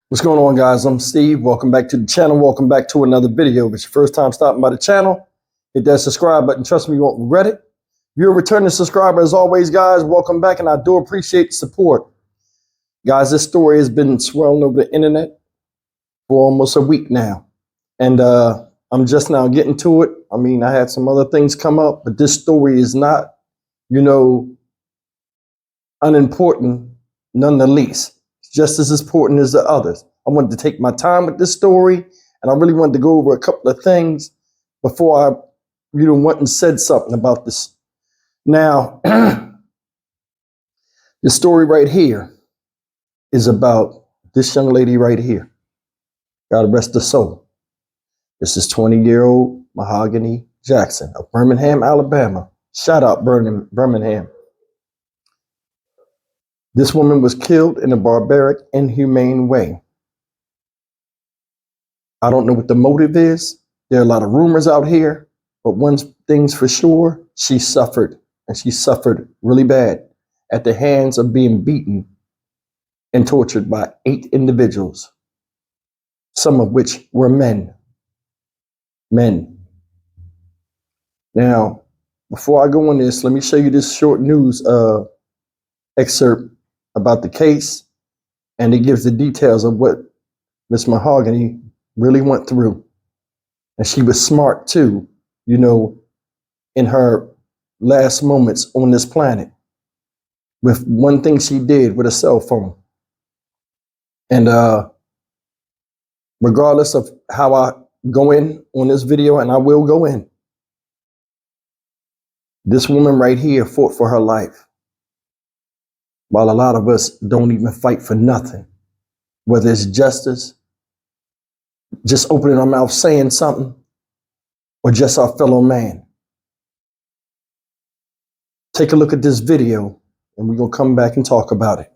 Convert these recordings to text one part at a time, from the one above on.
What's going on, guys? I'm Steve. Welcome back to the channel. Welcome back to another video. If it's your first time stopping by the channel, hit that subscribe button. Trust me, you won't regret it. If you're a returning subscriber, as always, guys, welcome back, and I do appreciate the support. Guys, this story has been swirling over the internet for almost a week now, and I'm just now getting to it. I mean, I had some other things come up, but this story is not, unimportant none the least. Just as important as the others. I wanted to take my time with this story, and I really wanted to go over a couple of things before I, went and said something about this. Now, this story right here is about this young lady right here. God rest her soul. This is 20-year-old Mahogany Jackson of Birmingham, Alabama. Shout out Birmingham. This woman was killed in a barbaric, inhumane way. I don't know what the motive is. There are a lot of rumors out here, but one thing's for sure, she suffered, and she suffered really bad at the hands of being beaten and tortured by 8 individuals, some of which were men. Now, before I go on this, let me show you this short news excerpt about the case, and it gives the details of what Miss Mahogany really went through. And she was smart too, in her last moments on this planet, with one thing she did with a cell phone. And regardless of how I go in on this video, and I will go in, this woman right here fought for her life. While a lot of us don't even fight for nothing, whether it's justice, just opening our mouth saying something, or just our fellow man. Take a look at this video, and we're going to come back and talk about it.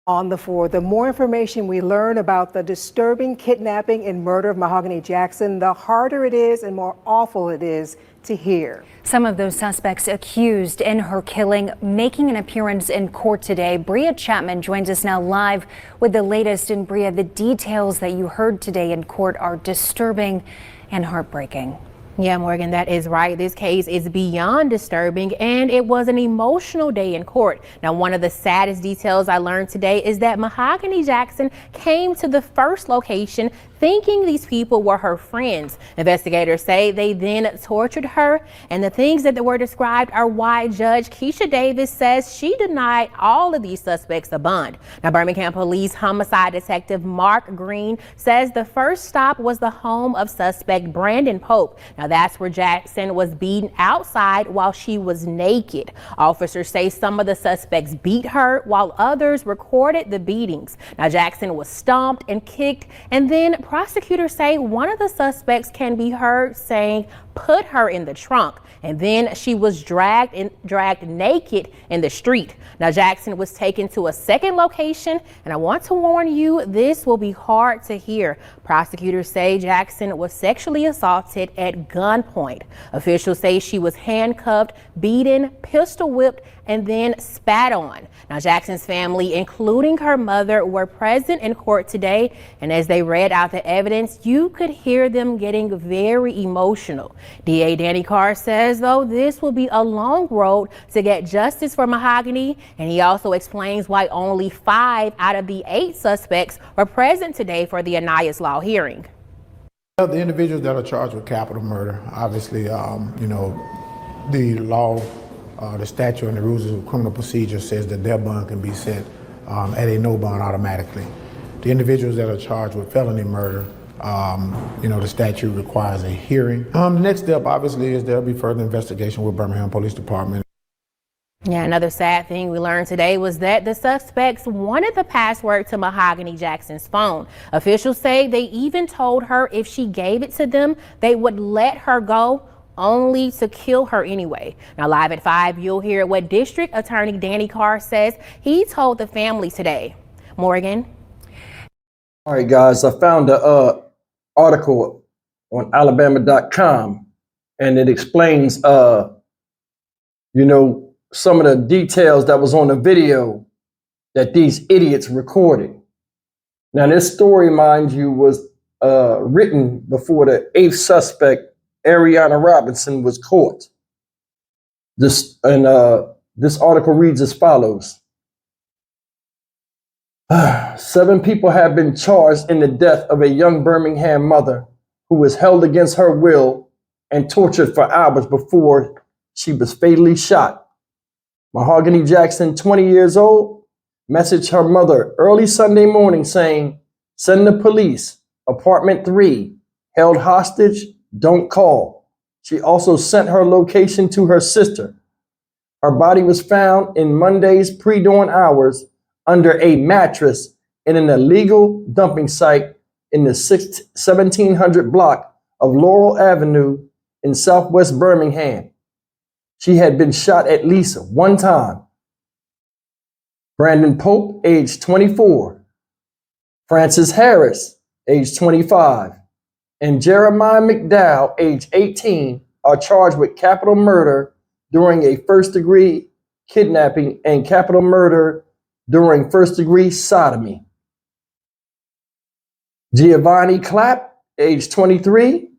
On the 4th, the more information we learn about the disturbing kidnapping and murder of Mahogany Jackson, the harder it is and more awful it is to hear. Some of those suspects accused in her killing making an appearance in court today. Bria Chapman joins us now live with the latest. And Bria, the details that you heard today in court are disturbing and heartbreaking. Yeah, Morgan, that is right. This case is beyond disturbing, and it was an emotional day in court. Now, one of the saddest details I learned today is that Mahogany Jackson came to the first location thinking these people were her friends. Investigators say they then tortured her, and the things that were described are why Judge Keisha Davis says she denied all of these suspects a bond. Now, Birmingham Police Homicide Detective Mark Green says the first stop was the home of suspect Brandon Pope. Now, that's where Jackson was beaten outside while she was naked. Officers say some of the suspects beat her while others recorded the beatings. Now, Jackson was stomped and kicked, and then prosecutors say one of the suspects can be heard saying, "Put her in the trunk." And then she was dragged naked in the street. Now, Jackson was taken to a second location, and I want to warn you, this will be hard to hear. Prosecutors say Jackson was sexually assaulted at gunpoint. Officials say she was handcuffed, beaten, pistol whipped, and then spat on. Now, Jackson's family, including her mother, were present in court today, and as they read out the evidence, you could hear them getting very emotional. DA Danny Carr says, though, this will be a long road to get justice for Mahogany, and he also explains why only 5 out of the 8 suspects were present today for the Anna's Law hearing. The individuals that are charged with capital murder, obviously, the law, the statute and the rules of criminal procedure says that their bond can be set at a no bond automatically. The individuals that are charged with felony murder, the statute requires a hearing. The next step, obviously, is there'll be further investigation with Birmingham Police Department. Yeah, another sad thing we learned today was that the suspects wanted the password to Mahogany Jackson's phone. Officials say they even told her if she gave it to them, they would let her go, only to kill her anyway. Now, live at 5, you'll hear what District Attorney Danny Carr says he told the family today. Morgan? All right, guys, I found an article on Alabama.com, and it explains, some of the details that was on the video that these idiots recorded. Now, this story, mind you, was written before the eighth suspect, Ariana Robinson, was caught. This article reads as follows. 7 people have been charged in the death of a young Birmingham mother who was held against her will and tortured for hours before she was fatally shot. Mahogany Jackson, 20 years old, messaged her mother early Sunday morning saying, "Send the police, apartment 3, held hostage, don't call." She also sent her location to her sister. Her body was found in Monday's pre-dawn hours under a mattress in an illegal dumping site in the 1700 block of Laurel Avenue in Southwest Birmingham. She had been shot at least one time. Brandon Pope, age 24, Francis Harris, age 25, and Jeremiah McDowell, age 18, are charged with capital murder during a first-degree kidnapping and capital murder during first-degree sodomy. Giovanni Clapp, age 23,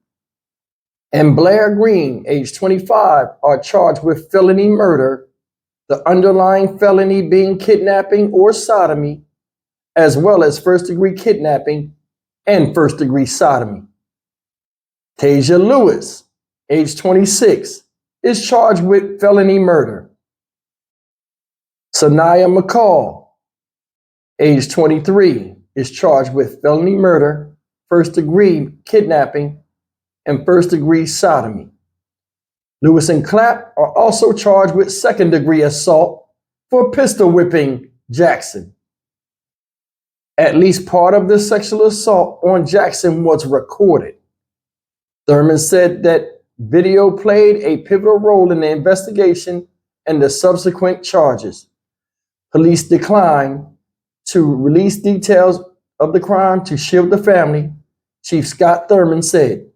and Blair Green, age 25, are charged with felony murder, the underlying felony being kidnapping or sodomy, as well as first-degree kidnapping and first-degree sodomy. Tasia Lewis, age 26, is charged with felony murder. Sanaya McCall, age 23, is charged with felony murder, first-degree kidnapping, and first-degree sodomy. Lewis and Clapp are also charged with second-degree assault for pistol whipping Jackson. At least part of the sexual assault on Jackson was recorded. Thurman said that video played a pivotal role in the investigation and the subsequent charges. Police declined to release details of the crime to shield the family. Chief Scott Thurman said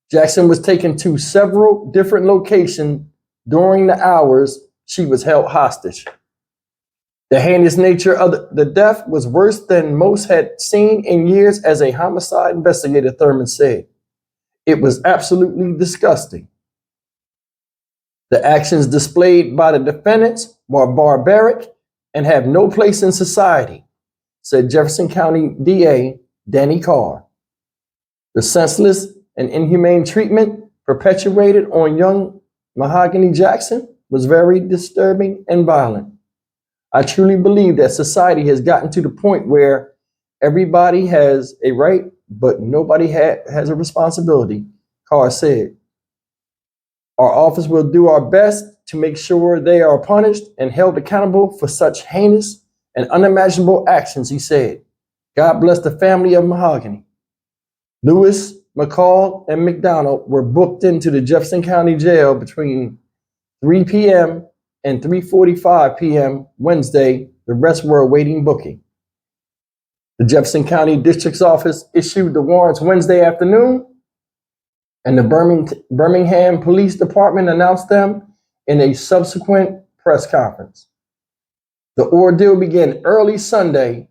Jackson was taken to several different locations during the hours she was held hostage. The heinous nature of the death was worse than most had seen in years, as a homicide investigator, Thurman said. It was absolutely disgusting. The actions displayed by the defendants were barbaric and have no place in society, said Jefferson County DA Danny Carr. The senseless and inhumane treatment perpetuated on young Mahogany Jackson was very disturbing and violent. I truly believe that society has gotten to the point where everybody has a right, but nobody has a responsibility, Carr said. Our office will do our best to make sure they are punished and held accountable for such heinous and unimaginable actions, he said. God bless the family of Mahogany. Lewis, McCall, and McDonald were booked into the Jefferson County Jail between 3 p.m. and 3:45 p.m. Wednesday. The rest were awaiting booking. The Jefferson County District's Office issued the warrants Wednesday afternoon, and the Birmingham Police Department announced them in a subsequent press conference. The ordeal began early Sunday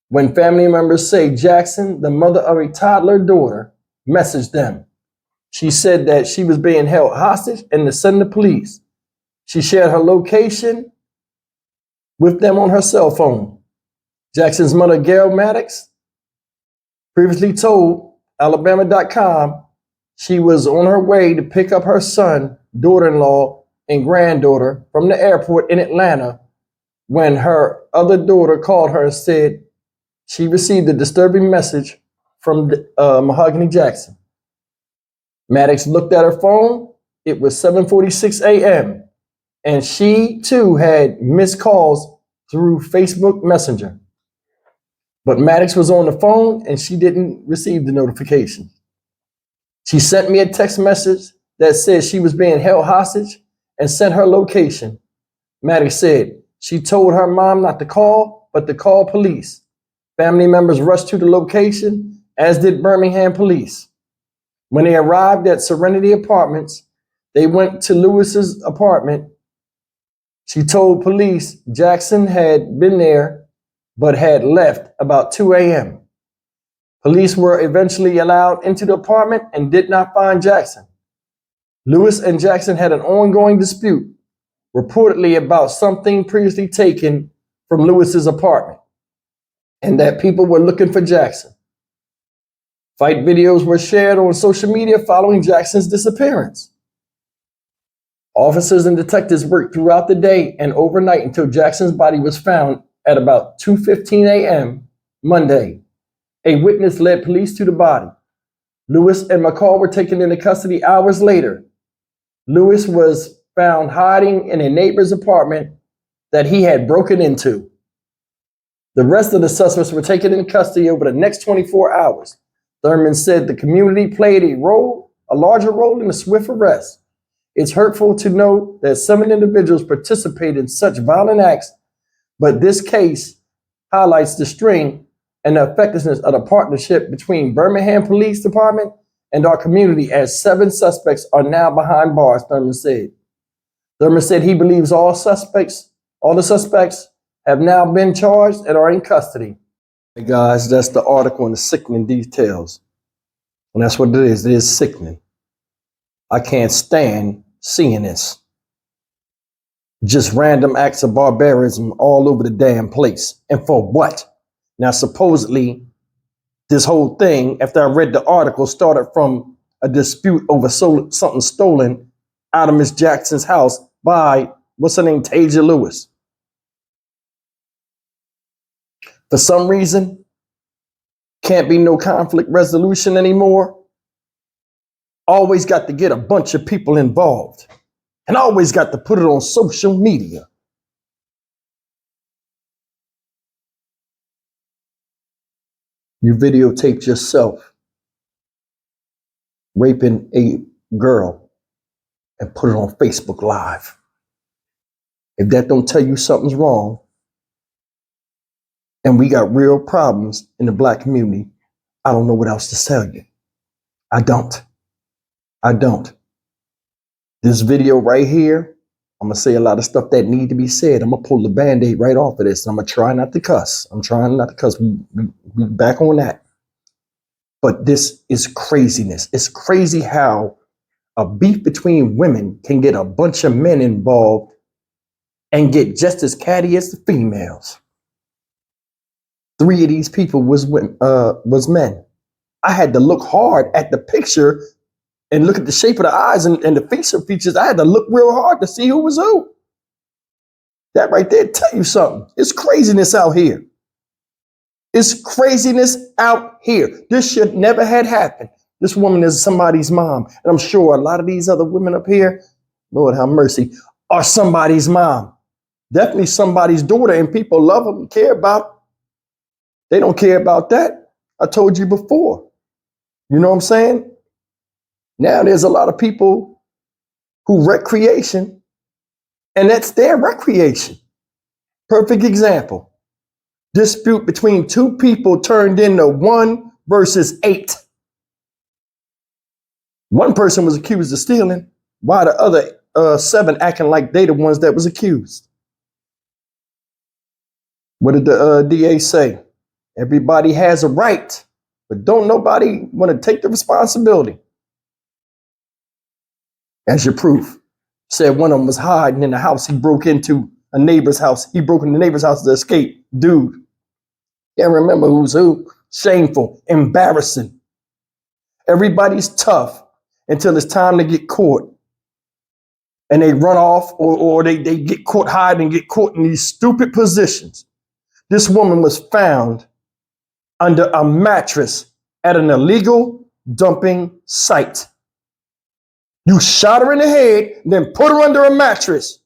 when family members say Jackson, the mother of a toddler daughter, messaged them. She said that she was being held hostage and to send the police. She shared her location with them on her cell phone. Jackson's mother, Gail Maddox, previously told Alabama.com she was on her way to pick up her son, daughter-in-law, and granddaughter from the airport in Atlanta when her other daughter called her and said she received a disturbing message from Mahogany Jackson. Maddox looked at her phone. It was 7:46 a.m. and she too had missed calls through Facebook Messenger. But Maddox was on the phone and she didn't receive the notification. She sent me a text message that said she was being held hostage and sent her location. Maddox said she told her mom not to call, but to call police. Family members rushed to the location, as did Birmingham police. When they arrived at Serenity Apartments, they went to Lewis's apartment. She told police Jackson had been there but had left about 2 a.m. Police were eventually allowed into the apartment and did not find Jackson. Lewis and Jackson had an ongoing dispute, reportedly about something previously taken from Lewis's apartment, and that people were looking for Jackson. Fight videos were shared on social media following Jackson's disappearance. Officers and detectives worked throughout the day and overnight until Jackson's body was found at about 2:15 a.m. Monday. A witness led police to the body. Lewis and McCall were taken into custody hours later. Lewis was found hiding in a neighbor's apartment that he had broken into. The rest of the suspects were taken into custody over the next 24 hours. Thurman said the community played a larger role in the swift arrest. It's hurtful to know that some individuals participate in such violent acts, but this case highlights the strength and the effectiveness of the partnership between Birmingham Police Department and our community, as 7 suspects are now behind bars, Thurman said. Thurman said he believes all the suspects have now been charged and are in custody. Hey guys, that's the article and the sickening details. And that's what it is. It is sickening. I can't stand seeing this. Just random acts of barbarism all over the damn place. And for what? Now, supposedly, this whole thing, after I read the article, started from a dispute over something stolen out of Miss Jackson's house by, what's her name, Tasia Lewis. For some reason, can't be no conflict resolution anymore. Always got to get a bunch of people involved. And always got to put it on social media. You videotaped yourself raping a girl and put it on Facebook Live. If that don't tell you something's wrong, and we got real problems in the Black community, I don't know what else to tell you. I don't. This video right here, I'm going to say a lot of stuff that need to be said. I'm going to pull the Band-Aid right off of this. I'm going to try not to cuss. We back on that. But this is craziness. It's crazy how a beef between women can get a bunch of men involved and get just as catty as the females. 3 of these people was men. I had to look hard at the picture and look at the shape of the eyes and the facial features. I had to look real hard to see who was who. That right there tell you something. It's craziness out here. It's craziness out here. This should never had happened. This woman is somebody's mom. And I'm sure a lot of these other women up here, Lord have mercy, are somebody's mom. Definitely somebody's daughter, and people love them and care about them. They don't care about that. I told you before. You know what I'm saying? Now there's a lot of people who recreation, and that's their recreation. Perfect example. Dispute between 2 people turned into 1 versus 8. One person was accused of stealing, while the other 7 acting like they the ones that was accused. What did the DA say? Everybody has a right, but don't nobody want to take the responsibility. As your proof, said one of them was hiding in the house. He broke into a neighbor's house. He broke into the neighbor's house to escape. Dude, can't remember who's who. Shameful, embarrassing. Everybody's tough until it's time to get caught. And they run off or they get caught hiding and get caught in these stupid positions. This woman was found under a mattress at an illegal dumping site. You shot her in the head, then put her under a mattress.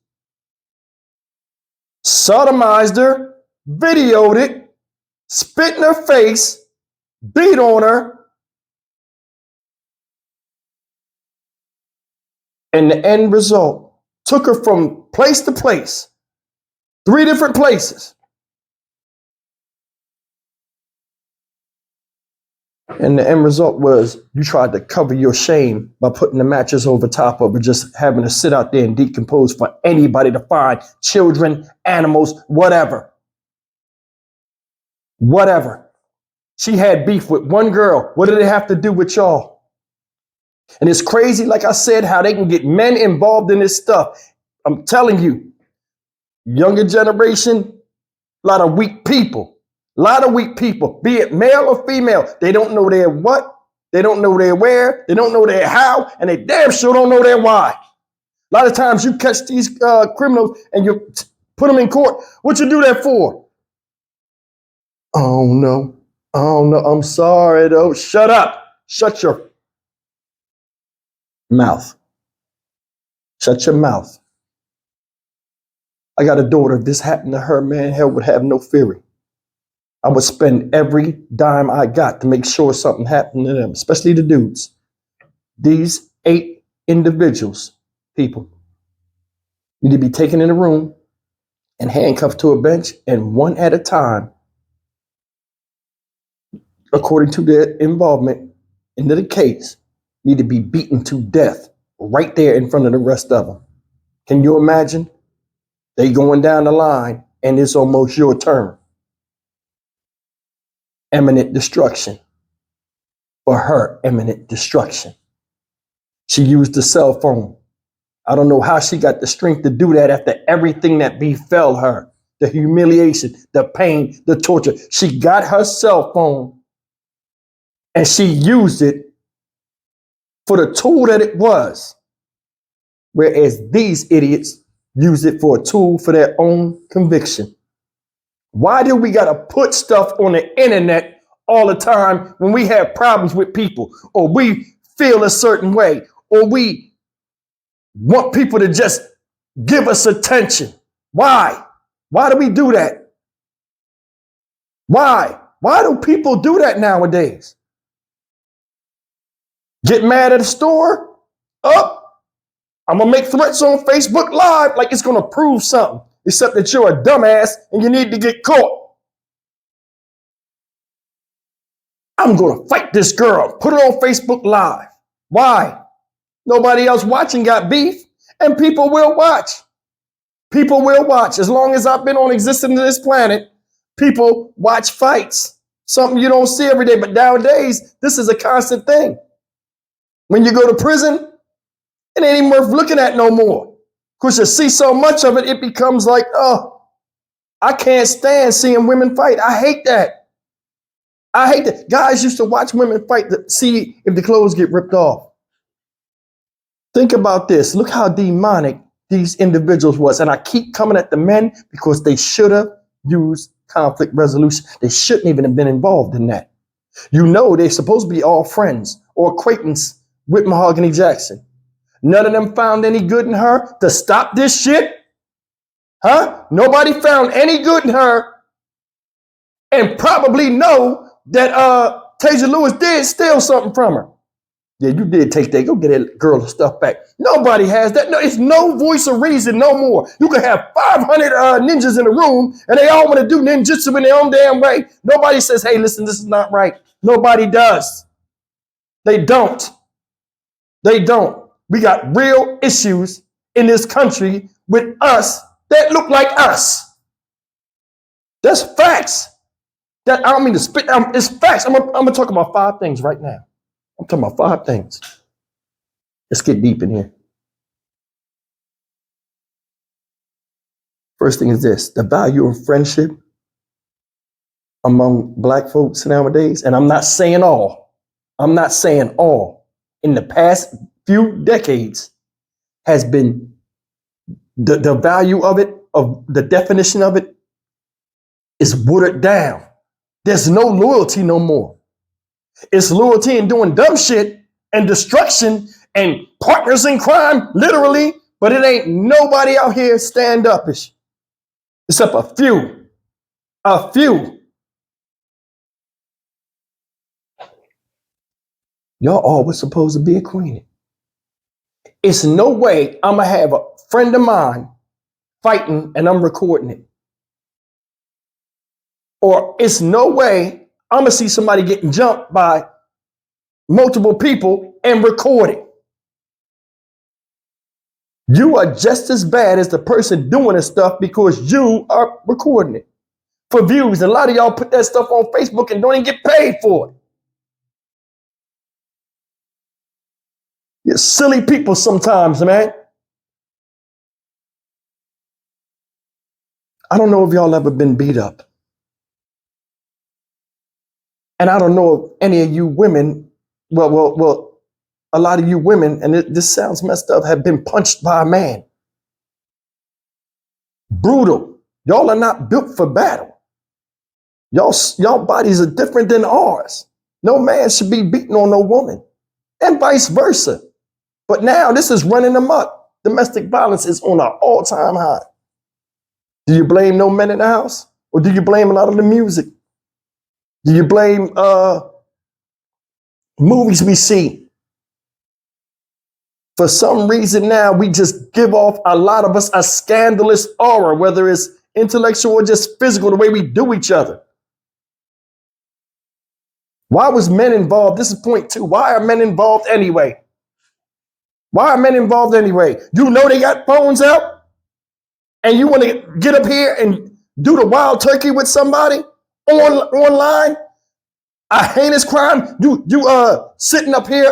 Sodomized her, videoed it, spit in her face, beat on her. And the end result, took her from place to place, 3 different places. And the end result was you tried to cover your shame by putting the mattress over top of her, just having to sit out there and decompose for anybody to find, children, animals, whatever. Whatever. She had beef with one girl. What did it have to do with y'all? And it's crazy, like I said, how they can get men involved in this stuff. I'm telling you, younger generation, a lot of weak people. A lot of weak people, be it male or female. They don't know their what, they don't know their where, they don't know their how, and they damn sure don't know their why. A lot of times you catch these criminals and you put them in court. What you do that for? Oh no, I'm sorry though. Shut up. Shut your mouth. Shut your mouth. I got a daughter. If this happened to her, man, hell would have no fury. I would spend every dime I got to make sure something happened to them, especially the dudes. These 8 individuals, people, need to be taken in a room and handcuffed to a bench, and one at a time, according to their involvement into the case, need to be beaten to death right there in front of the rest of them. Can you imagine? They going down the line and it's almost your turn. Imminent destruction. For her, imminent destruction. She used the cell phone. I don't know how she got the strength to do that after everything that befell her. The humiliation, the pain, the torture. She got her cell phone and she used it for the tool that it was. Whereas these idiots use it for a tool for their own conviction. Why do we got to put stuff on the internet all the time when we have problems with people, or we feel a certain way, or we want people to just give us attention? Why? Why do we do that? Why? Why do people do that nowadays? Get mad at a store? I'm going to make threats on Facebook Live like it's going to prove something, except that you're a dumbass and you need to get caught. I'm going to fight this girl, put it on Facebook Live. Why? Nobody else watching got beef, and people will watch. People will watch. As long as I've been on existing to this planet, people watch fights. Something you don't see every day, but nowadays, this is a constant thing. When you go to prison, it ain't even worth looking at no more. Because you see so much of it, it becomes like, oh, I can't stand seeing women fight. I hate that. I hate that. Guys used to watch women fight to see if the clothes get ripped off. Think about this. Look how demonic these individuals was. And I keep coming at the men because they should have used conflict resolution. They shouldn't even have been involved in that. You know, they're supposed to be all friends or acquaintance with Mahogany Jackson. None of them found any good in her to stop this shit? Huh? Nobody found any good in her, and probably know that Tasia Lewis did steal something from her. Yeah, you did take that. Go get that girl stuff back. Nobody has that. No, it's no voice of reason no more. You can have 500 ninjas in a room and they all want to do ninjutsu in their own damn way. Nobody says, hey, listen, this is not right. Nobody does. They don't. They don't. We got real issues in this country with us that look like us. That's facts. That I don't mean to spit. It's facts. I'm gonna talk about 5 things right now. I'm talking about 5 things. Let's get deep in here. First thing is this: the value of friendship among Black folks nowadays. And I'm not saying all. I'm not saying all. In the past few decades, has been the value of it, of the definition of it, is watered down. There's no loyalty no more. It's loyalty in doing dumb shit and destruction and partners in crime, literally, but it ain't nobody out here stand-upish. Except a few. A few. Y'all always supposed to be acquainted. It's no way I'm going to have a friend of mine fighting and I'm recording it. Or it's no way I'm going to see somebody getting jumped by multiple people and record it. You are just as bad as the person doing this stuff because you are recording it. for views. And a lot of y'all put that stuff on Facebook and don't even get paid for it. You're silly people sometimes, man. I don't know if y'all ever been beat up. And I don't know if any of you women, well, a lot of you women, and this sounds messed up, have been punched by a man. Brutal. Y'all are not built for battle. Y'all bodies are different than ours. No man should be beating on no woman, and vice versa. But now this is running amok. Domestic violence is on an all-time high. Do you blame no men in the house? Or do you blame a lot of the music? Do you blame movies we see? For some reason now, we just give off, a lot of us, a scandalous aura, whether it's intellectual or just physical, the way we do each other. Why was men involved? This is point 2. Why are men involved anyway? Why are men involved anyway? You know they got phones out and you want to get up here and do the wild turkey with somebody online? A heinous crime. You sitting up here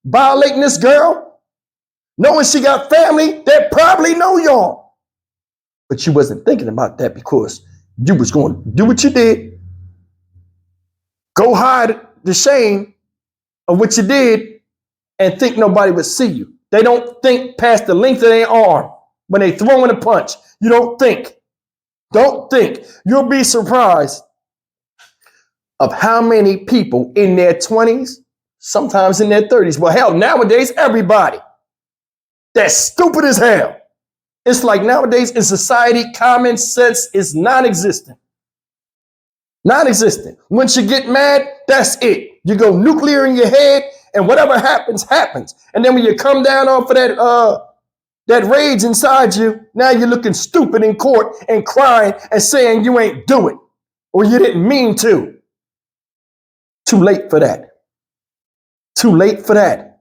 violating this girl, knowing she got family that probably know y'all. But you wasn't thinking about that because you was going to do what you did. Go hide the shame of what you did and think nobody would see you. They don't think past the length of their arm when they throw in a punch. You don't think. Don't think. You'll be surprised of how many people in their 20s, sometimes in their 30s, well, hell, nowadays, everybody that's stupid as hell. It's like nowadays in society, common sense is non-existent. Non-existent. Once you get mad, that's it. You go nuclear in your head, and whatever happens, happens. And then when you come down off of that rage inside you, now you're looking stupid in court and crying and saying you ain't do it or you didn't mean to. Too late for that. Too late for that.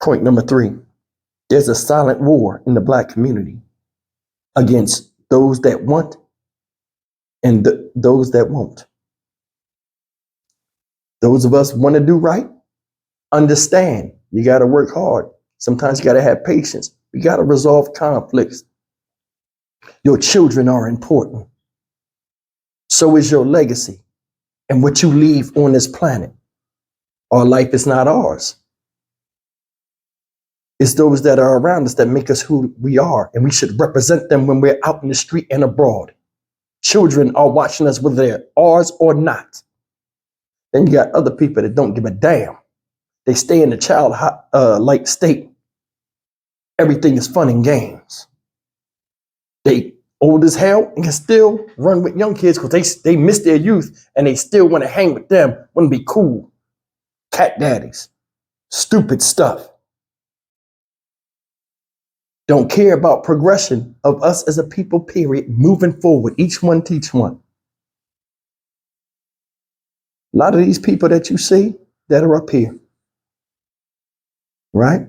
Point number 3. There's a silent war in the Black community against those that want and those that won't. Those of us want to do right, understand you got to work hard. Sometimes you got to have patience. You got to resolve conflicts. Your children are important. So is your legacy and what you leave on this planet. Our life is not ours. It's those that are around us that make us who we are, and we should represent them when we're out in the street and abroad. Children are watching us whether they're ours or not. Then you got other people that don't give a damn. They stay in the childlike state. Everything is fun and games. They old as hell and can still run with young kids because they miss their youth and they still want to hang with them, want to be cool. Cat daddies. Stupid stuff. Don't care about progression of us as a people, period, moving forward. Each one teach one. A lot of these people that you see that are up here, right?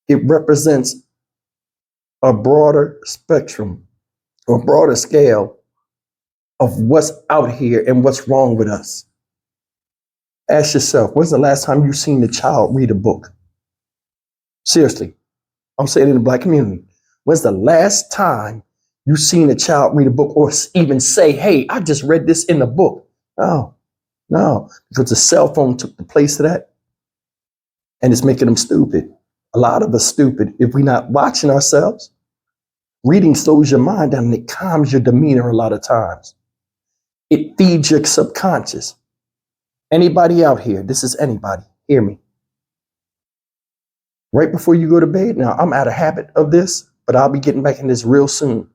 It represents a broader spectrum or broader scale of what's out here and what's wrong with us. Ask yourself, when's the last time you seen a child read a book? Seriously, I'm saying in the Black community. When's the last time you seen a child read a book or even say, hey, I just read this in the book? No, because the cell phone took the place of that. And it's making them stupid. A lot of us stupid if we're not watching ourselves. Reading slows your mind down and it calms your demeanor a lot of times. It feeds your subconscious. Anybody out here, this is anybody, hear me. Right before you go to bed, now I'm out of habit of this, but I'll be getting back in this real soon.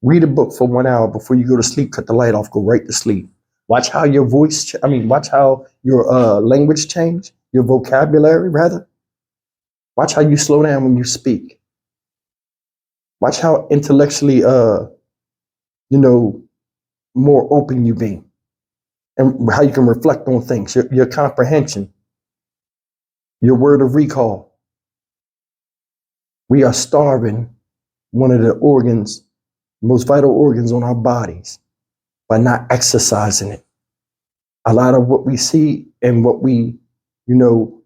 Read a book for 1 hour before you go to sleep, cut the light off, go right to sleep. Watch how your watch how your language change, your vocabulary rather. Watch how you slow down when you speak. Watch how intellectually, more open you be. And how you can reflect on things, your comprehension, your word of recall. We are starving one of the organs most vital organs on our bodies by not exercising it. A lot of what we see and what we,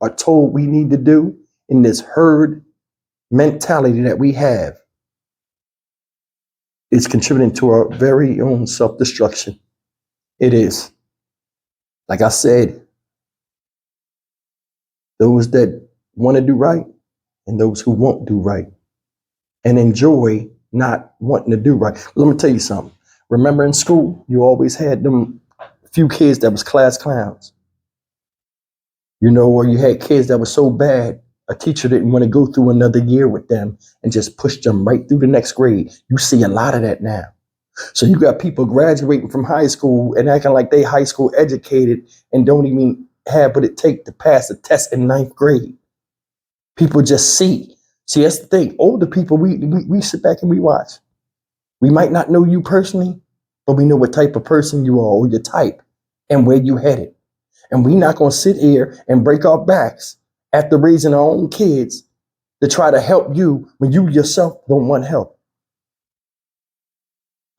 are told we need to do in this herd mentality that we have is contributing to our very own self-destruction. It is. Like I said, those that want to do right and those who won't do right and enjoy not wanting to do right. Let me tell you something. Remember in school, you always had them few kids that was class clowns. Or you had kids that were so bad, a teacher didn't want to go through another year with them and just push them right through the next grade. You see a lot of that now. So you got people graduating from high school and acting like they high school educated and don't even have what it takes to pass a test in 9th grade. People just see. See, that's the thing. Older people, we sit back and we watch. We might not know you personally, but we know what type of person you are or your type and where you headed. And we're not going to sit here and break our backs after raising our own kids to try to help you when you yourself don't want help.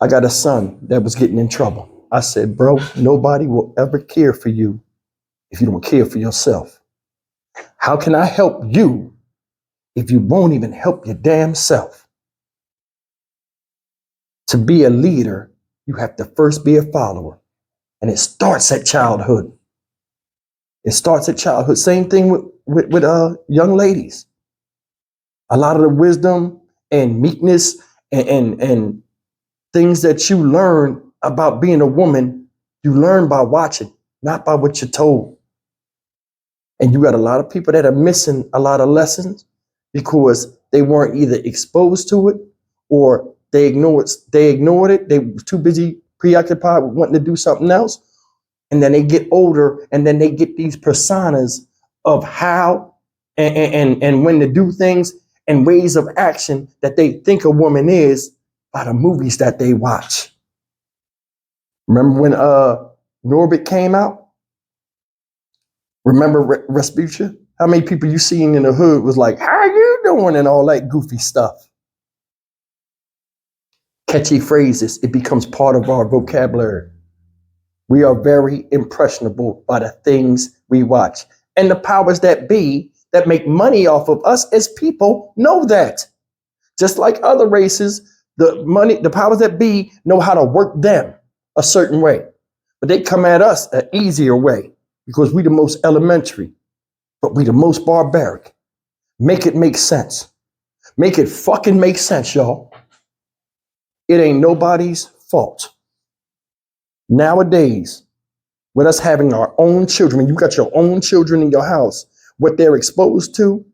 I got a son that was getting in trouble. I said, bro, nobody will ever care for you if you don't care for yourself. How can I help you if you won't even help your damn self? To be a leader, you have to first be a follower. And it starts at childhood. It starts at childhood. Same thing with young ladies. A lot of the wisdom and meekness and things that you learn about being a woman, you learn by watching, not by what you're told. And you got a lot of people that are missing a lot of lessons because they weren't either exposed to it or they ignored it. They were too busy, preoccupied with wanting to do something else. And then they get older and then they get these personas of how and when to do things and ways of action that they think a woman is by the movies that they watch. Remember when Norbit came out? Remember Respucia? How many people you seen in the hood was like, how are you doing? And all that goofy stuff. Catchy phrases, it becomes part of our vocabulary. We are very impressionable by the things we watch. And the powers that be that make money off of us as people know that. Just like other races, the powers that be know how to work them a certain way. But they come at us an easier way because we the most elementary, but we the most barbaric. Make it make sense. Make it fucking make sense, y'all. It ain't nobody's fault. Nowadays, with us having our own children, when you got your own children in your house, what they're exposed to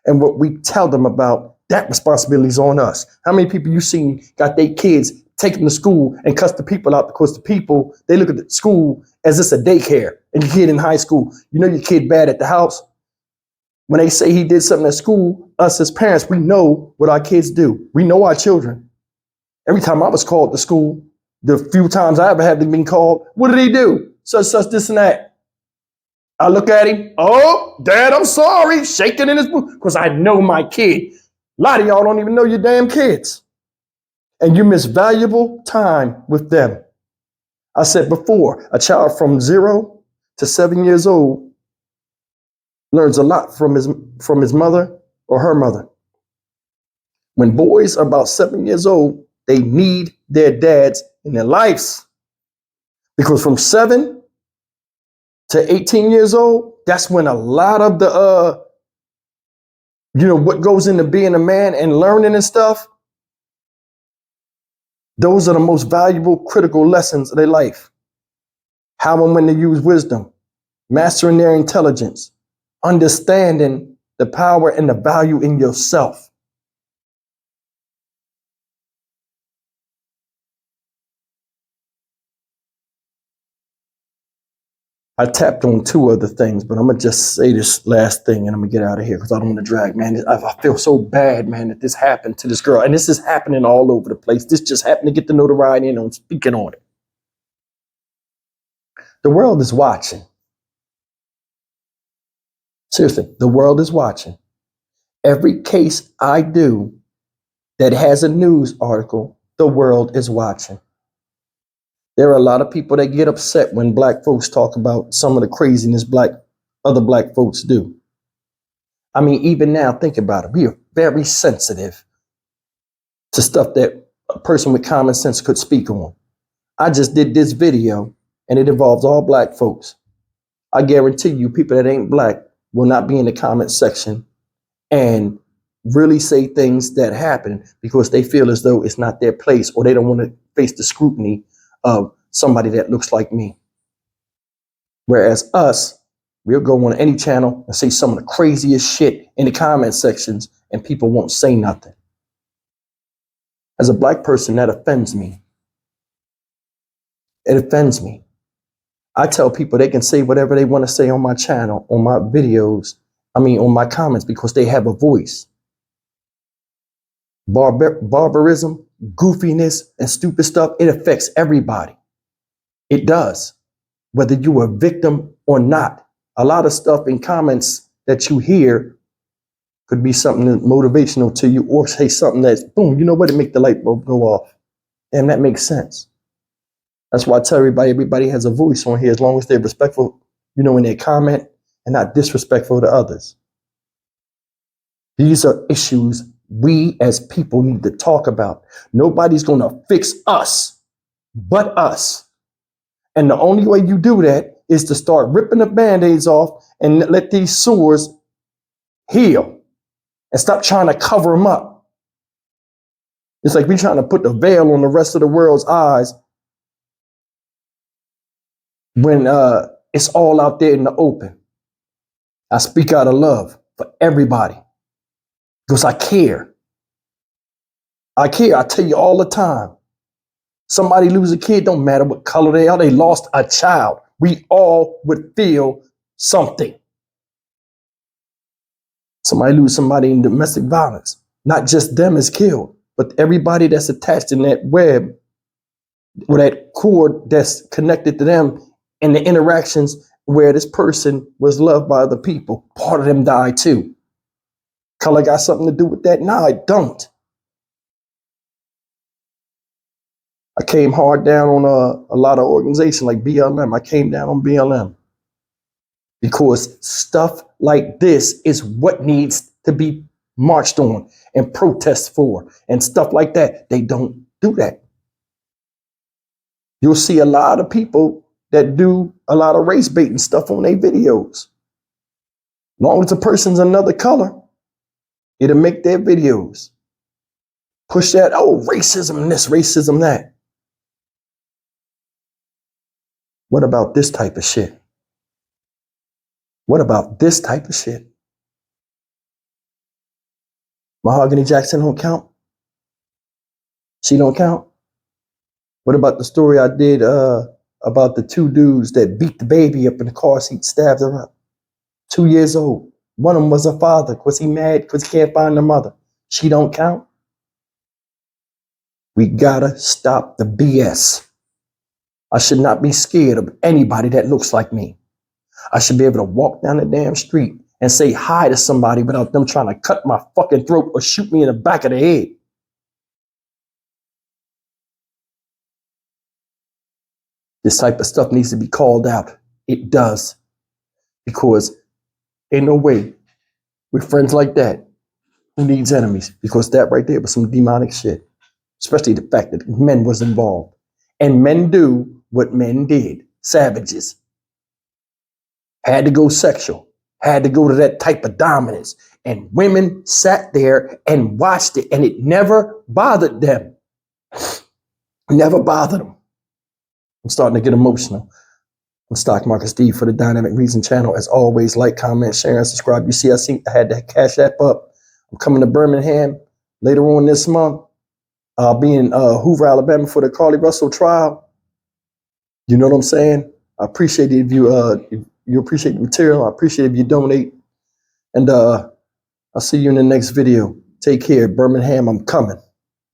and what we tell them about, that responsibility is on us. How many people you seen got their kids taken to school and cuss the people out because the people, they look at the school as it's a daycare and your kid in high school, you know your kid bad at the house. When they say he did something at school, us as parents, we know what our kids do. We know our children. Every time I was called to school, the few times I ever had to be called, what did he do? Such, this, and that. I look at him, oh, Dad, I'm sorry, shaking in his boot, because I know my kid. A lot of y'all don't even know your damn kids. And you miss valuable time with them. I said before, a child from 0 to 7 years old learns a lot from his mother or her mother. When boys are about 7 years old, they need their dads in their lives. Because from 7 to 18 years old, that's when a lot of the, what goes into being a man and learning and stuff, those are the most valuable, critical lessons of their life. How and when to use wisdom, mastering their intelligence, understanding the power and the value in yourself. I tapped on 2 other things, but I'm going to just say this last thing and I'm going to get out of here because I don't want to drag, man. I feel so bad, man, that this happened to this girl. And this is happening all over the place. This just happened to get the notoriety and I'm speaking on it. The world is watching. Seriously, the world is watching. Every case I do that has a news article the world is watching. There are a lot of people that get upset when black folks talk about some of the craziness other black folks do. I mean, even now, think about it. We are very sensitive to stuff that a person with common sense could speak on. I just did this video and it involves all black folks. I guarantee you people that ain't black will not be in the comment section and really say things that happen because they feel as though it's not their place or they don't want to face the scrutiny of somebody that looks like me. Whereas us, we'll go on any channel and say some of the craziest shit in the comment sections and people won't say nothing. As a black person, that offends me. It offends me. I tell people they can say whatever they want to say on my channel, on my videos, on my comments, because they have a voice. Barbarism, goofiness, and stupid stuff, it affects everybody. It does, whether you're a victim or not. A lot of stuff in comments that you hear could be something that's motivational to you, or say something that's, boom, you know what, it make the light bulb go off. And that makes sense. That's why I tell everybody has a voice on here as long as they're respectful, in their comment and not disrespectful to others. These are issues we as people need to talk about. Nobody's going to fix us but us. And the only way you do that is to start ripping the Band-Aids off and let these sores heal and stop trying to cover them up. It's like we're trying to put the veil on the rest of the world's eyes when it's all out there in the open. I speak out of love for everybody because I care. I care. I tell you all the time. Somebody lose a kid, don't matter what color they are, they lost a child. We all would feel something. Somebody lose somebody in domestic violence. Not just them is killed, but everybody that's attached in that web or that cord that's connected to them and the interactions where this person was loved by other people. Part of them died too. Color got something to do with that? No, I don't. I came hard down on a lot of organizations like BLM. I came down on BLM because stuff like this is what needs to be marched on and protest for and stuff like that. They don't do that. You'll see a lot of people that do a lot of race baiting stuff on their videos. As long as the person's another color, it'll make their videos. Push that, racism this, racism that. What about this type of shit? What about this type of shit? Mahogany Jackson don't count? She don't count? What about the story I did about the two dudes that beat the baby up in the car seat, stabbed her up? 2 years old. One of them was a father. Was he mad because he can't find the mother? She don't count? We gotta stop the BS. I should not be scared of anybody that looks like me. I should be able to walk down the damn street and say hi to somebody without them trying to cut my fucking throat or shoot me in the back of the head. This type of stuff needs to be called out. It does. Because ain't no way with friends like that who needs enemies, because that right there was some demonic shit. Especially the fact that men was involved. And men do what men did. Savages. Had to go sexual. Had to go to that type of dominance. And women sat there and watched it, and it never bothered them. Never bothered them. I'm starting to get emotional. I'm Stock Market Steve for the Dynamic Reason channel. As always, like, comment, share, and subscribe. You see, I had to cash app up. I'm coming to Birmingham later on this month. I'll be in Hoover, Alabama for the Carly Russell trial. You know what I'm saying? I appreciate it if you appreciate the material. I appreciate it if you donate. And I'll see you in the next video. Take care. Birmingham, I'm coming.